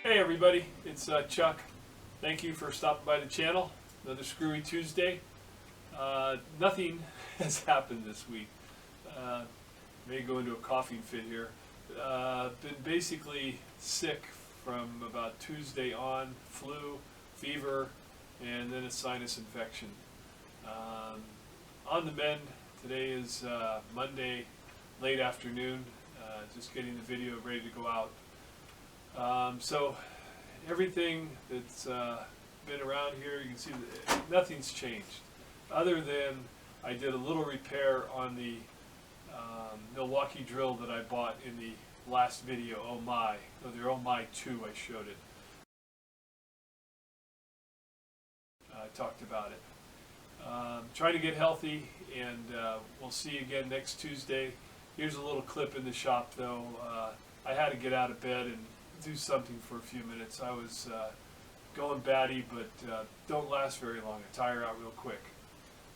Hey everybody, it's Chuck. Thank you for stopping by the channel. Another Screwy Tuesday. Nothing has happened this week. May go into a coughing fit here. Been basically sick from about Tuesday on, flu, fever, and then a sinus infection. On the mend. Today is Monday, late afternoon. Just getting the video ready to go out. So everything that's been around here, you can see that nothing's changed, other than I did a little repair on the Milwaukee drill that I bought in the last video. The Oh My 2, I showed it. I talked about it. Trying to get healthy, and we'll see you again next Tuesday. Here's a little clip in the shop though. I had to get out of bed and do something for a few minutes. I was going batty, but don't last very long. I tire out real quick.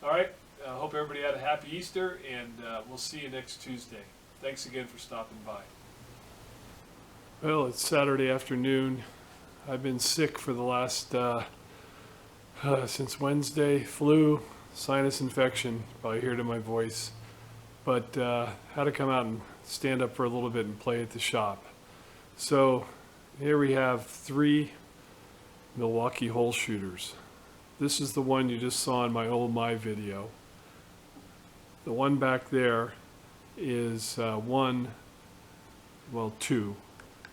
All right, I hope everybody had a happy Easter, and we'll see you next Tuesday. Thanks again for stopping by. Well, it's Saturday afternoon. I've been sick for the last, since Wednesday. Flu, sinus infection, probably hear it in my voice. But had to come out and stand up for a little bit and play at the shop. So here we have 3 Milwaukee hole shooters. This is the one you just saw in my Oh My video. The one back there is 2.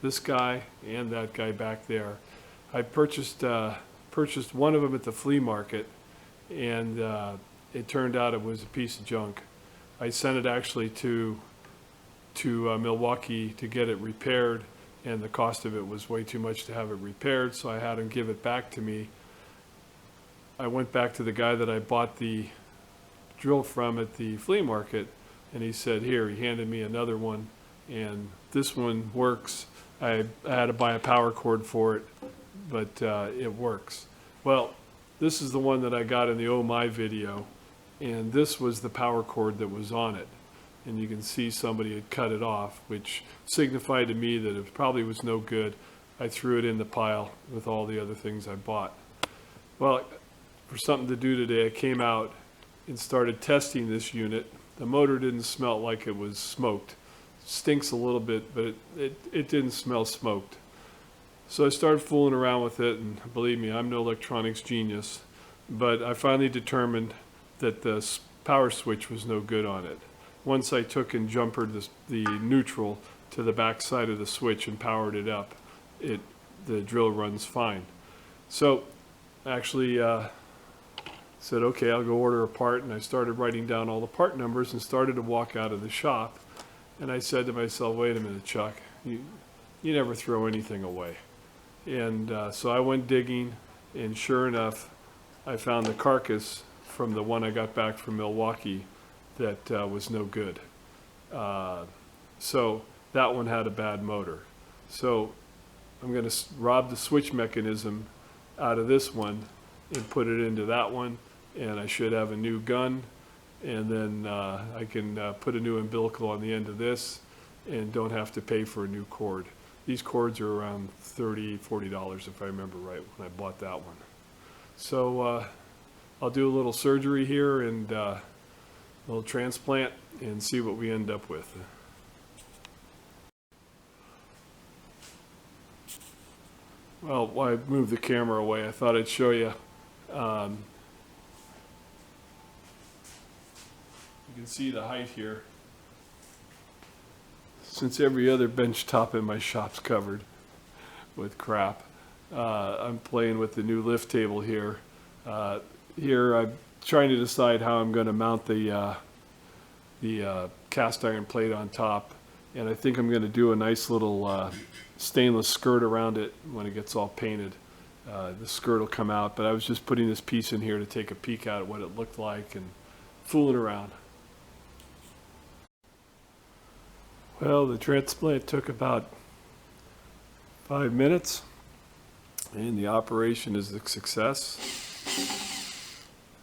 This guy and that guy back there. I purchased one of them at the flea market, and it turned out it was a piece of junk. I sent it actually to Milwaukee to get it repaired, and the cost of it was way too much to have it repaired, so I had him give it back to me. I went back to the guy that I bought the drill from at the flea market, and he said, here, he handed me another one, and this one works. I had to buy a power cord for it, but it works. Well, this is the one that I got in the Oh My video, and this was the power cord that was on it. And you can see somebody had cut it off, which signified to me that it probably was no good. I threw it in the pile with all the other things I bought. Well, for something to do today, I came out and started testing this unit. The motor didn't smell like it was smoked. It stinks a little bit, but it didn't smell smoked. So I started fooling around with it, and believe me, I'm no electronics genius, but I finally determined that the power switch was no good on it. Once I took and jumpered the neutral to the back side of the switch and powered it up, the drill runs fine. So actually said, okay, I'll go order a part, and I started writing down all the part numbers and started to walk out of the shop. And I said to myself, wait a minute, Chuck, you never throw anything away. And so I went digging, and sure enough, I found the carcass from the one I got back from Milwaukee that was no good. So that one had a bad motor. So I'm going to rob the switch mechanism out of this one and put it into that one, and I should have a new gun, and then I can put a new umbilical on the end of this and don't have to pay for a new cord. These cords are around $30, $40 if I remember right when I bought that one. So I'll do a little surgery here and a little transplant and see what we end up with. Well, while I moved the camera away, I thought I'd show you. You can see the height here. Since every other bench top in my shop's covered with crap, I'm playing with the new lift table here. Here I'm trying to decide how I'm going to mount the cast iron plate on top, and I think I'm going to do a nice little stainless skirt around it when it gets all painted. The skirt will come out, but I was just putting this piece in here to take a peek at what it looked like and fooling around. Well, the transplant took about 5 minutes, and the operation is a success.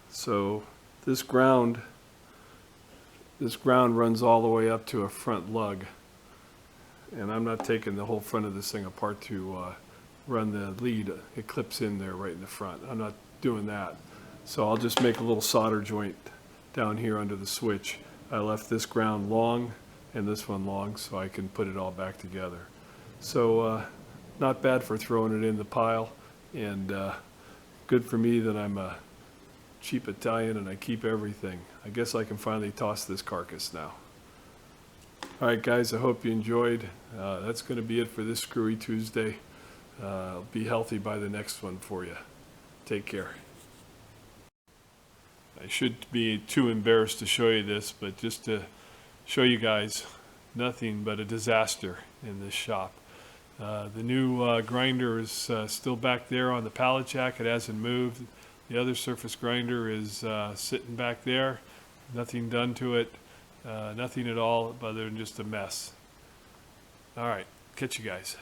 So this ground runs all the way up to a front lug, and I'm not taking the whole front of this thing apart to run the lead. It clips in there right in the front. I'm not doing that. So I'll just make a little solder joint down here under the switch. I left this ground long and this one long so I can put it all back together. So not bad for throwing it in the pile, and good for me that I'm a cheap Italian and I keep everything. I guess I can finally toss this carcass now. All right, guys, I hope you enjoyed. That's going to be it for this Screwy Tuesday. I'll be healthy by the next one for you. Take care. I should be too embarrassed to show you this, but just to show you guys, nothing but a disaster in this shop. The new grinder is still back there on the pallet jack. It hasn't moved. The other surface grinder is sitting back there. Nothing done to it. Nothing at all other than just a mess. All right, catch you guys.